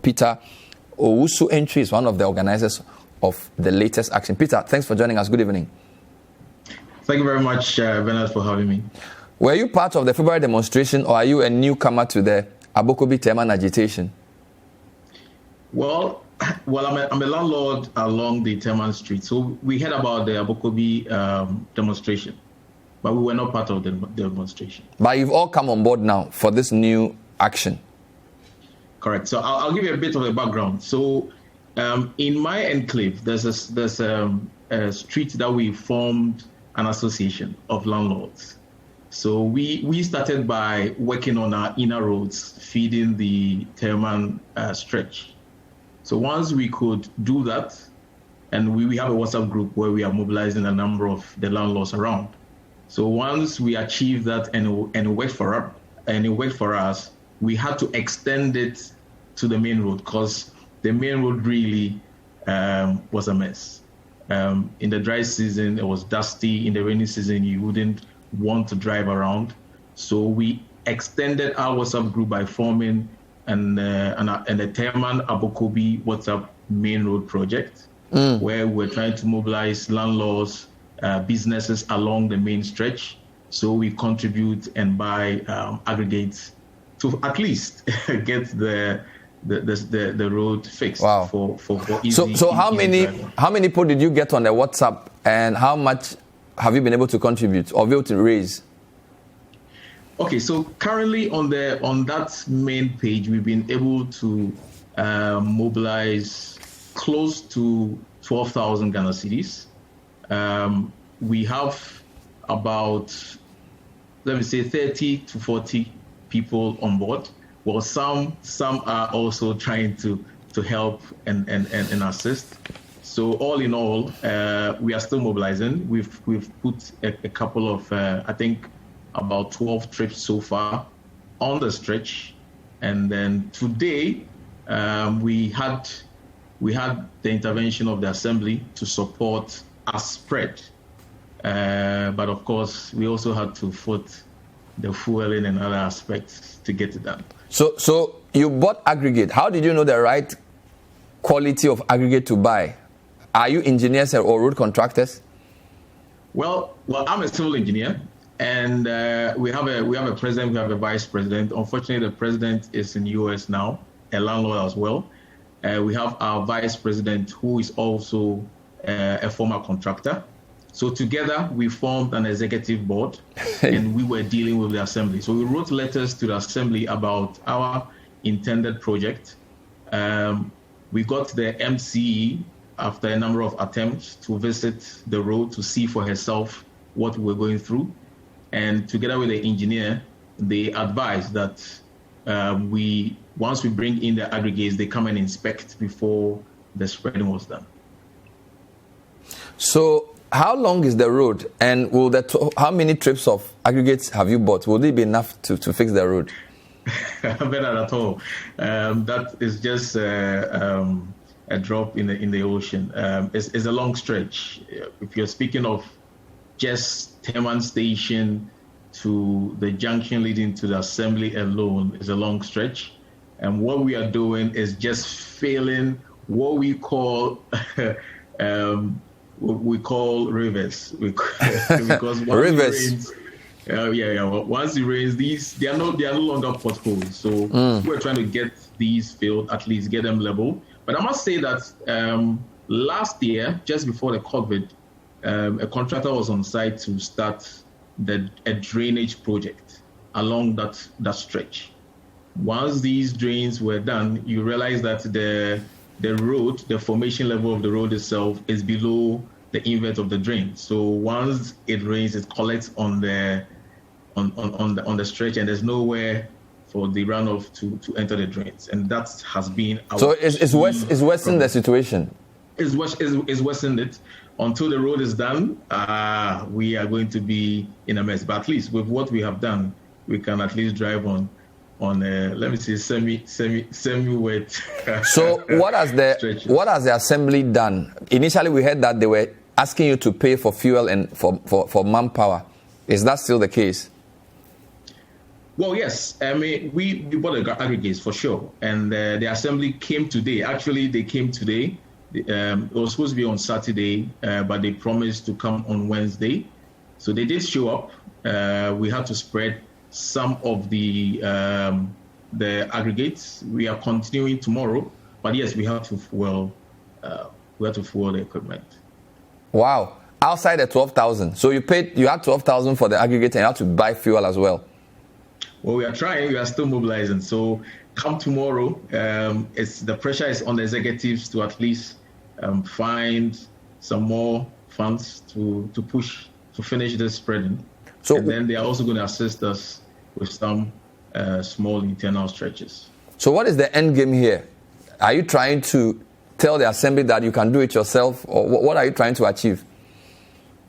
Peter Owusu Entry is one of the organizers of the latest action. Peter, thanks for joining us. Good evening. Thank you very much, Bernard, for having me. Were you part of the February demonstration, or are you a newcomer to the Abokobi Teman agitation? Well, I'm a landlord along the Teman Street, so we heard about the Abokobi demonstration, but we were not part of the demonstration. But you've all come on board now for this new action. Correct. So I'll give you a bit of a background. So in my enclave, there's a street that we formed an association of landlords. So we started by working on our inner roads, feeding the Teman stretch. So once we could do that, and we have a WhatsApp group where we are mobilizing a number of the landlords around. So once we achieved that and it worked for us, we had to extend it to the main road, because the main road really was a mess. In the dry season, it was dusty. In the rainy season, you wouldn't want to drive around. So we extended our WhatsApp group by forming and the Teman Abokobi WhatsApp main road project, where we're trying to mobilize landlords, businesses along the main stretch. So we contribute and buy aggregates to at least get the road fixed. Wow. for easy. So how many people did you get on the WhatsApp, and how much have you been able to contribute or be able to raise? Okay, so currently on that main page, we've been able to mobilize close to 12,000 Ghana cedis. We have about, let me say, 30 to 40 people on board. Well, some are also trying to help and assist. So all in all, we are still mobilizing. We've put a couple of, I think, about 12 trips so far on the stretch, and then today we had the intervention of the assembly to support a spread. But of course, we also had to foot the fueling and other aspects to get it done. So you bought aggregate. How did you know the right quality of aggregate to buy? Are you engineers or road contractors? Well, I'm a civil engineer, and we have a president, we have a vice president. Unfortunately, the president is in the US now, a landlord as well. We have our vice president, who is also a former contractor. So together, we formed an executive board, and we were dealing with the assembly. So we wrote letters to the assembly about our intended project. We got the MCE after a number of attempts to visit the road to see for herself what we're going through. And together with the engineer, they advised that once we bring in the aggregates, they come and inspect before the spreading was done. So how long is the road, and how many trips of aggregates have you bought? Will it be enough to fix the road? Better at all. That is just a drop in the ocean. It's a long stretch. If you're speaking of just Teman Station to the junction leading to the assembly alone, is a long stretch. And what we are doing is just filling what we call rivers. Because once rivers. Once it rains, they are no longer potholes. So we're trying to get these filled, at least get them level. But I must say that last year, just before the COVID, a contractor was on site to start a drainage project along that stretch. Once these drains were done, you realize that the road, the formation level of the road itself is below the invert of the drain. So once it rains, it collects on the stretch, and there's nowhere for the runoff to enter the drains, and that has been our. So it's worsening the situation. It's worsening it. Until the road is done, we are going to be in a mess. But at least with what we have done, we can at least drive on let me say semi-wet. So what has the assembly done? Initially, we heard that they were asking you to pay for fuel and for manpower. Is that still the case? Well, yes. I mean, we bought the aggregates for sure, and the assembly came today. Actually, they came today. It was supposed to be on Saturday, but they promised to come on Wednesday. So they did show up. We had to spread some of the aggregates. We are continuing tomorrow, but yes, we have to fuel. We have to fuel the equipment. Wow! Outside the 12,000, so you had 12,000 for the aggregate, and you had to buy fuel as well. Well, we are trying. We are still mobilizing. So come tomorrow, the pressure is on the executives to at least find some more funds to push to finish this spreading. So, and then they are also going to assist us with some small internal stretches. So what is the end game here? Are you trying to tell the assembly that you can do it yourself, or what are you trying to achieve?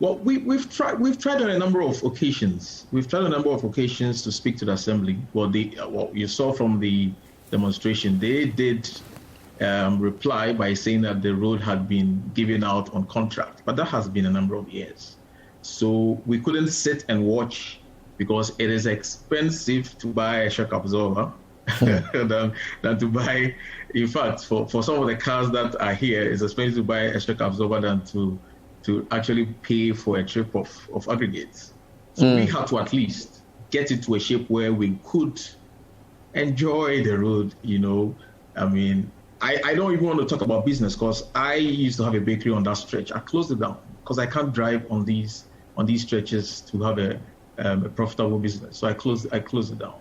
Well, we've tried on a number of occasions. We've tried on a number of occasions to speak to the assembly. Well, you saw from the demonstration, they did reply by saying that the road had been given out on contract, but that has been a number of years. So we couldn't sit and watch because it is expensive to buy a shock absorber than to buy. In fact, for some of the cars that are here, it's expensive to buy a shock absorber than to actually pay for a trip of aggregates. So we had to at least get it to a shape where we could enjoy the road, I mean, I don't even want to talk about business because I used to have a bakery on that stretch. I closed it down because I can't drive on these stretches to have a profitable business. So I closed it down.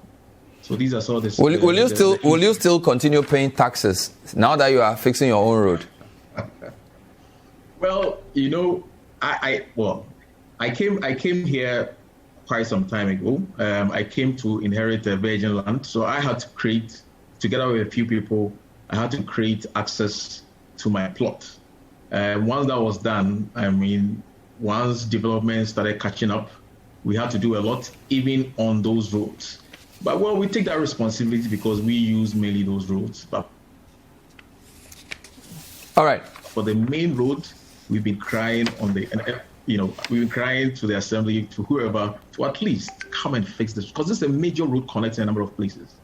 So these are sort of Will you still continue paying taxes now that you are fixing your own road? Well, I came here quite some time ago. I came to inherit a virgin land, so I had to create, together with a few people, I had to create access to my plot. Once that was done, I mean, once development started catching up, we had to do a lot, even on those roads. But we take that responsibility because we use mainly those roads. But all right, for the main road, we've been crying we've been crying to the assembly, to whoever, to at least come and fix this, because this is a major road connecting a number of places.